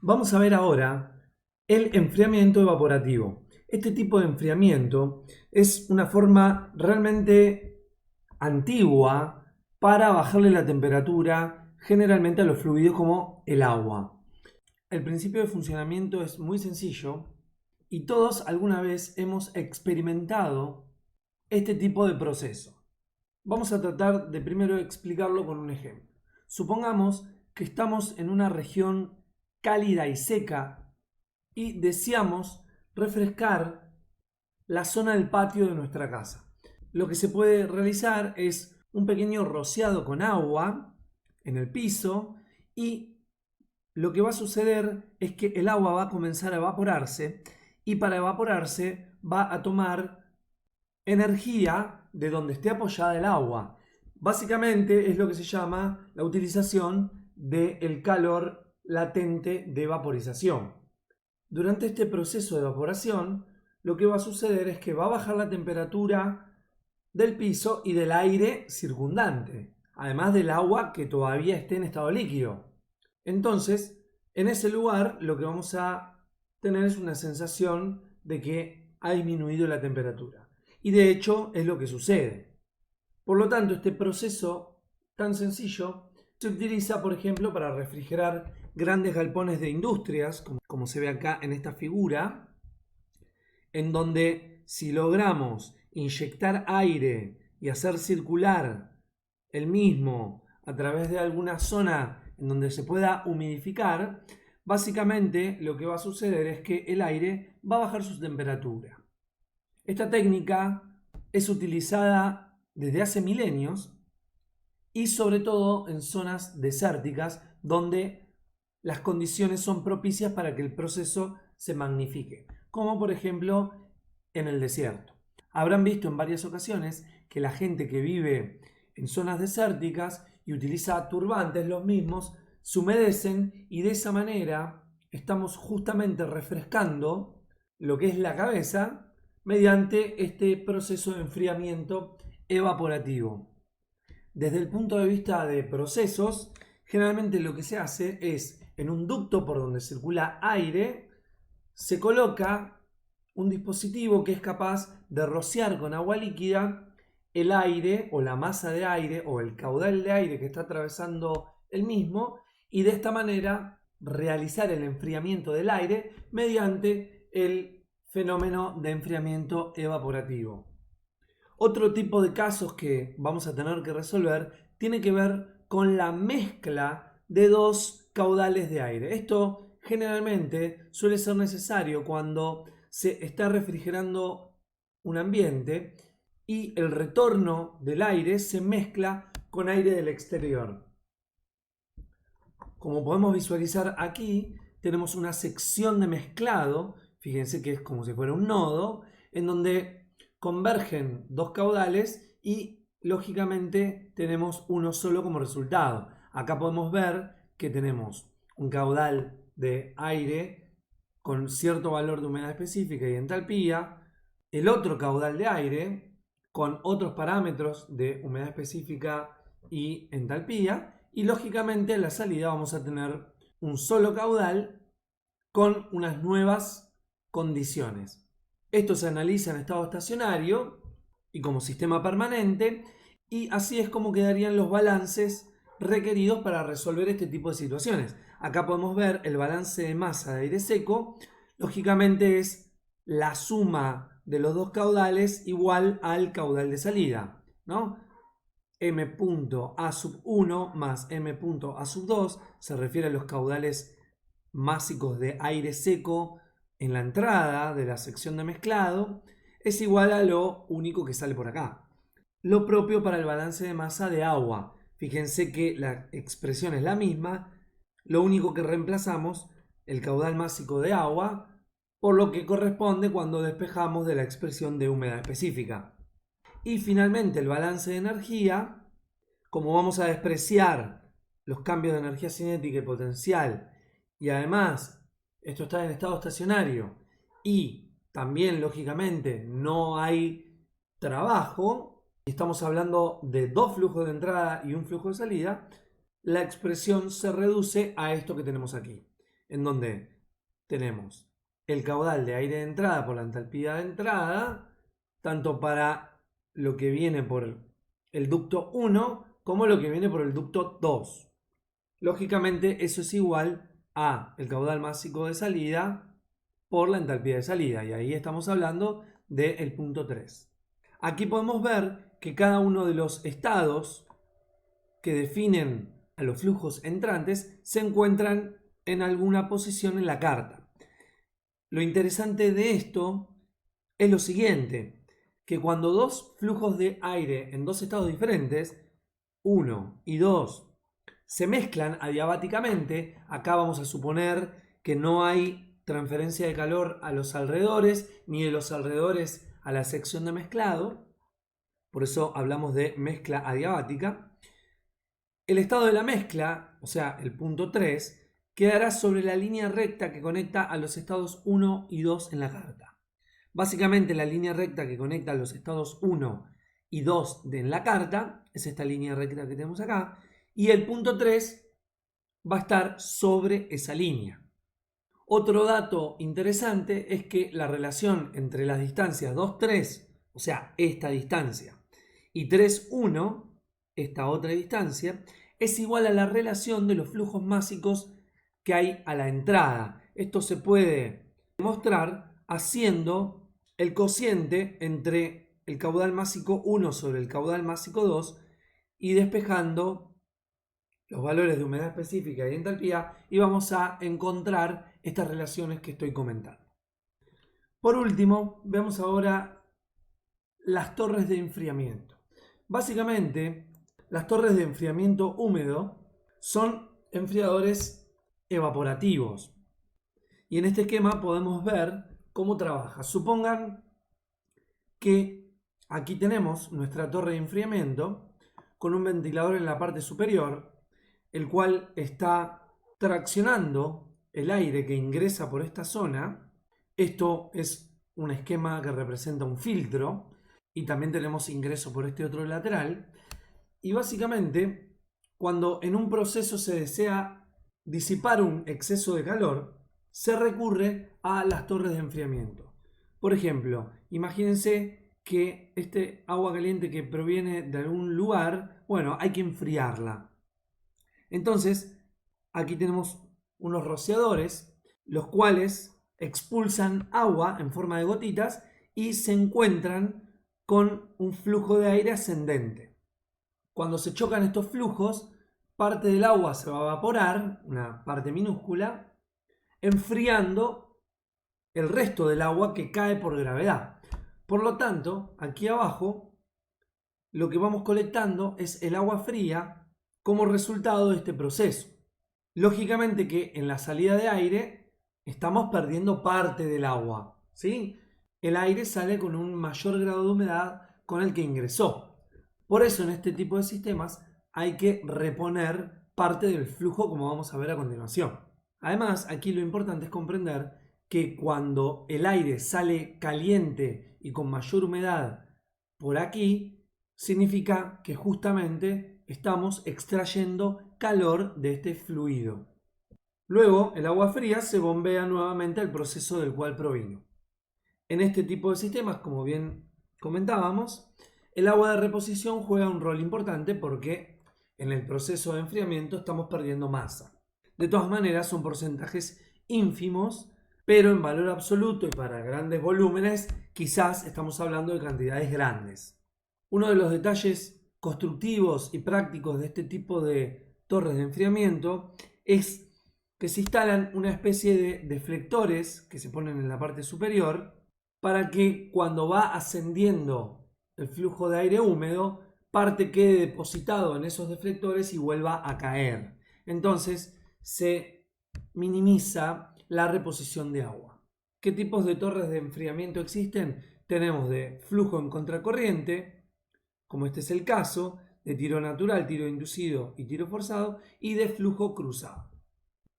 Vamos a ver ahora el enfriamiento evaporativo. Este tipo de enfriamiento es una forma realmente antigua para bajarle la temperatura generalmente a los fluidos como el agua. El principio de funcionamiento es muy sencillo y todos alguna vez hemos experimentado este tipo de proceso. Vamos a tratar de primero explicarlo con un ejemplo. Supongamos que estamos en una región cálida y seca y deseamos refrescar la zona del patio de nuestra casa. Lo que se puede realizar es un pequeño rociado con agua en el piso y lo que va a suceder es que el agua va a comenzar a evaporarse y para evaporarse va a tomar energía de donde esté apoyada el agua. Básicamente es lo que se llama la utilización del calor latente de vaporización. Durante este proceso de evaporación, lo que va a suceder es que va a bajar la temperatura del piso y del aire circundante, además del agua que todavía esté en estado líquido. Entonces, en ese lugar lo que vamos a tener es una sensación de que ha disminuido la temperatura. Y de hecho es lo que sucede. Por lo tanto, este proceso tan sencillo se utiliza, por ejemplo, para refrigerar grandes galpones de industrias, como se ve acá en esta figura, en donde si logramos inyectar aire y hacer circular el mismo a través de alguna zona en donde se pueda humidificar, básicamente lo que va a suceder es que el aire va a bajar su temperatura. Esta técnica es utilizada desde hace milenios y sobre todo en zonas desérticas donde las condiciones son propicias para que el proceso se magnifique, como por ejemplo en el desierto. Habrán visto en varias ocasiones que la gente que vive en zonas desérticas y utiliza turbantes los mismos, se humedecen y de esa manera estamos justamente refrescando lo que es la cabeza mediante este proceso de enfriamiento evaporativo. Desde el punto de vista de procesos, generalmente lo que se hace es, en un ducto por donde circula aire, se coloca un dispositivo que es capaz de rociar con agua líquida el aire o la masa de aire o el caudal de aire que está atravesando el mismo y de esta manera realizar el enfriamiento del aire mediante el fenómeno de enfriamiento evaporativo. Otro tipo de casos que vamos a tener que resolver tiene que ver con la mezcla de dos caudales de aire. Esto generalmente suele ser necesario cuando se está refrigerando un ambiente y el retorno del aire se mezcla con aire del exterior. Como podemos visualizar aquí, tenemos una sección de mezclado, fíjense que es como si fuera un nodo, en donde convergen dos caudales y lógicamente tenemos uno solo como resultado. Acá podemos ver que tenemos un caudal de aire con cierto valor de humedad específica y entalpía, el otro caudal de aire con otros parámetros de humedad específica y entalpía, y lógicamente en la salida vamos a tener un solo caudal con unas nuevas condiciones. Esto se analiza en estado estacionario y como sistema permanente y así es como quedarían los balances requeridos para resolver este tipo de situaciones. Acá podemos ver el balance de masa de aire seco, lógicamente es la suma de los dos caudales igual al caudal de salida, ¿no? M.A sub 1 más M.A sub 2 se refiere a los caudales másicos de aire seco en la entrada de la sección de mezclado, es igual a lo único que sale por acá. Lo propio para el balance de masa de agua. Fíjense que la expresión es la misma, lo único que reemplazamos el caudal másico de agua por lo que corresponde cuando despejamos de la expresión de humedad específica. Y finalmente el balance de energía, como vamos a despreciar los cambios de energía cinética y potencial, y además esto está en estado estacionario y también lógicamente no hay trabajo, y estamos hablando de dos flujos de entrada y un flujo de salida, la expresión se reduce a esto que tenemos aquí. en donde tenemos el caudal de aire de entrada por la entalpía de entrada, tanto para lo que viene por el ducto 1 como lo que viene por el ducto 2. Lógicamente eso es igual a el caudal másico de salida por la entalpía de salida, y ahí estamos hablando del punto 3. Aquí podemos ver que cada uno de los estados que definen a los flujos entrantes se encuentran en alguna posición en la carta. Lo interesante de esto es lo siguiente, que cuando dos flujos de aire en dos estados diferentes, 1 y 2, se mezclan adiabáticamente, acá vamos a suponer que no hay transferencia de calor a los alrededores, ni de los alrededores a la sección de mezclado, por eso hablamos de mezcla adiabática. El estado de la mezcla, o sea, el punto 3, quedará sobre la línea recta que conecta a los estados 1 y 2 en la carta. Básicamente la línea recta que conecta a los estados 1 y 2 en la carta es esta línea recta que tenemos acá, y el punto 3 va a estar sobre esa línea. Otro dato interesante es que la relación entre las distancias 2, 3, o sea, esta distancia, y 3, 1, esta otra distancia, es igual a la relación de los flujos másicos que hay a la entrada. Esto se puede demostrar haciendo el cociente entre el caudal másico 1 sobre el caudal másico 2 y despejando los valores de humedad específica y entalpía, y vamos a encontrar estas relaciones que estoy comentando. Por último, vemos ahora las torres de enfriamiento. Básicamente, las torres de enfriamiento húmedo son enfriadores evaporativos. Y en este esquema podemos ver cómo trabaja. Supongan que aquí tenemos nuestra torre de enfriamiento con un ventilador en la parte superior, el cual está traccionando el aire que ingresa por esta zona. Esto es un esquema que representa un filtro, y también tenemos ingreso por este otro lateral. Y básicamente, cuando en un proceso se desea disipar un exceso de calor, se recurre a las torres de enfriamiento. Por ejemplo, imagínense que este agua caliente que proviene de algún lugar, bueno, hay que enfriarla. Entonces, aquí tenemos unos rociadores, los cuales expulsan agua en forma de gotitas y se encuentran con un flujo de aire ascendente. Cuando se chocan estos flujos, parte del agua se va a evaporar, una parte minúscula, enfriando el resto del agua que cae por gravedad. Por lo tanto, aquí abajo, lo que vamos colectando es el agua fría como resultado de este proceso. Lógicamente que en la salida de aire estamos perdiendo parte del agua, ¿sí? El aire sale con un mayor grado de humedad con el que ingresó. Por eso en este tipo de sistemas hay que reponer parte del flujo, como vamos a ver a continuación. Además, aquí lo importante es comprender que cuando el aire sale caliente y con mayor humedad por aquí, significa que justamente estamos extrayendo calor de este fluido. Luego, el agua fría se bombea nuevamente al proceso del cual provino. En este tipo de sistemas, como bien comentábamos, el agua de reposición juega un rol importante porque en el proceso de enfriamiento estamos perdiendo masa. De todas maneras, son porcentajes ínfimos, pero en valor absoluto y para grandes volúmenes, quizás estamos hablando de cantidades grandes. Uno de los detalles constructivos y prácticos de este tipo de torres de enfriamiento es que se instalan una especie de deflectores que se ponen en la parte superior para que cuando va ascendiendo el flujo de aire húmedo, parte quede depositado en esos deflectores y vuelva a caer. Entonces se minimiza la reposición de agua. ¿Qué tipos de torres de enfriamiento existen? Tenemos de flujo en contracorriente, como este es el caso, de tiro natural, tiro inducido y tiro forzado, y de flujo cruzado.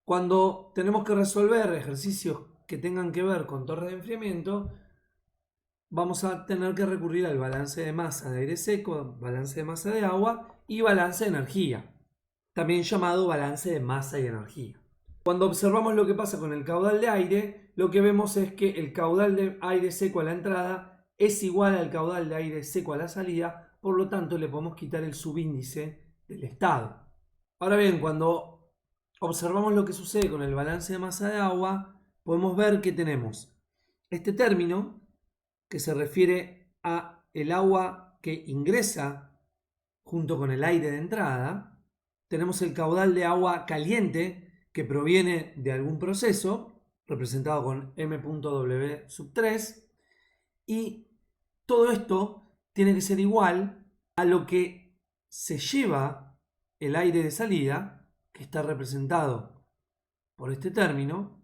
Cuando tenemos que resolver ejercicios que tengan que ver con torres de enfriamiento, vamos a tener que recurrir al balance de masa de aire seco, balance de masa de agua y balance de energía, también llamado balance de masa y energía. Cuando observamos lo que pasa con el caudal de aire, lo que vemos es que el caudal de aire seco a la entrada es igual al caudal de aire seco a la salida, por lo tanto le podemos quitar el subíndice del estado. Ahora bien, cuando observamos lo que sucede con el balance de masa de agua, podemos ver que tenemos este término que se refiere a el agua que ingresa junto con el aire de entrada. Tenemos el caudal de agua caliente que proviene de algún proceso, representado con M.W sub 3, y todo esto tiene que ser igual a lo que se lleva el aire de salida, que está representado por este término,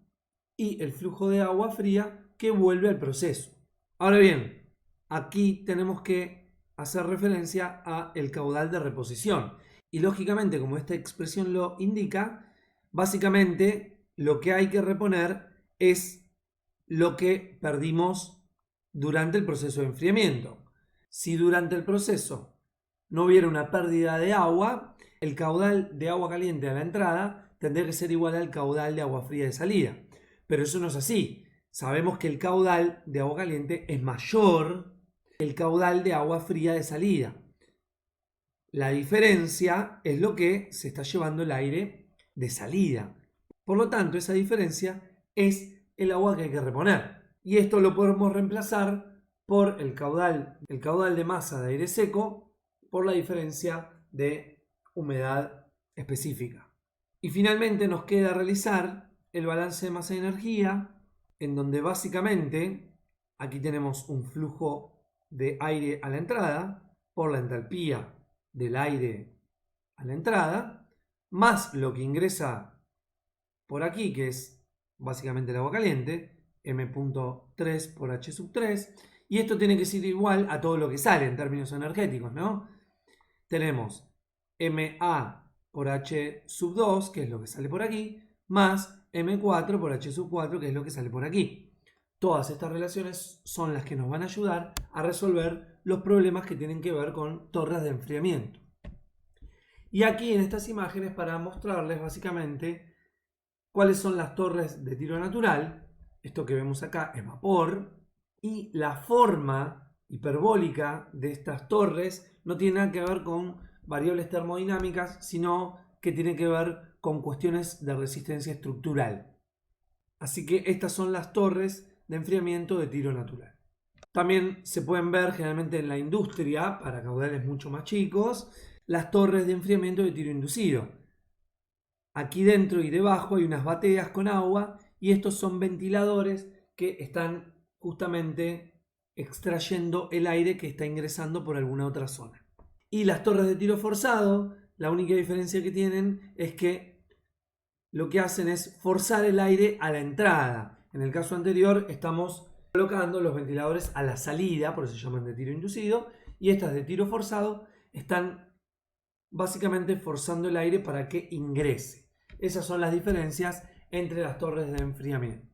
y el flujo de agua fría que vuelve al proceso. Ahora bien, aquí tenemos que hacer referencia a el caudal de reposición. Y lógicamente, como esta expresión lo indica, básicamente lo que hay que reponer es lo que perdimos durante el proceso de enfriamiento. Si durante el proceso no hubiera una pérdida de agua, el caudal de agua caliente a la entrada tendría que ser igual al caudal de agua fría de salida. Pero eso no es así. Sabemos que el caudal de agua caliente es mayor que el caudal de agua fría de salida. La diferencia es lo que se está llevando el aire de salida. Por lo tanto, esa diferencia es el agua que hay que reponer. Y esto lo podemos reemplazar por el caudal de masa de aire seco por la diferencia de humedad específica. Y finalmente nos queda realizar el balance de masa de energía, en donde básicamente aquí tenemos un flujo de aire a la entrada por la entalpía del aire a la entrada, más lo que ingresa por aquí, que es básicamente el agua caliente, M.3 por H sub 3, y esto tiene que ser igual a todo lo que sale en términos energéticos, ¿no? Tenemos MA por H sub 2, que es lo que sale por aquí, más M4 por H sub 4, que es lo que sale por aquí. Todas estas relaciones son las que nos van a ayudar a resolver los problemas que tienen que ver con torres de enfriamiento. Y aquí en estas imágenes para mostrarles básicamente cuáles son las torres de tiro natural. Esto que vemos acá es vapor, y la forma hiperbólica de estas torres no tiene nada que ver con variables termodinámicas, sino que tiene que ver con cuestiones de resistencia estructural. Así que estas son las torres de enfriamiento de tiro natural. También se pueden ver generalmente en la industria, para caudales mucho más chicos, las torres de enfriamiento de tiro inducido. Aquí dentro y debajo hay unas bateas con agua, y estos son ventiladores que están justamente extrayendo el aire que está ingresando por alguna otra zona. Y las torres de tiro forzado, la única diferencia que tienen es que lo que hacen es forzar el aire a la entrada. En el caso anterior estamos colocando los ventiladores a la salida, por eso se llaman de tiro inducido, y estas de tiro forzado están básicamente forzando el aire para que ingrese. Esas son las diferencias entre las torres de enfriamiento.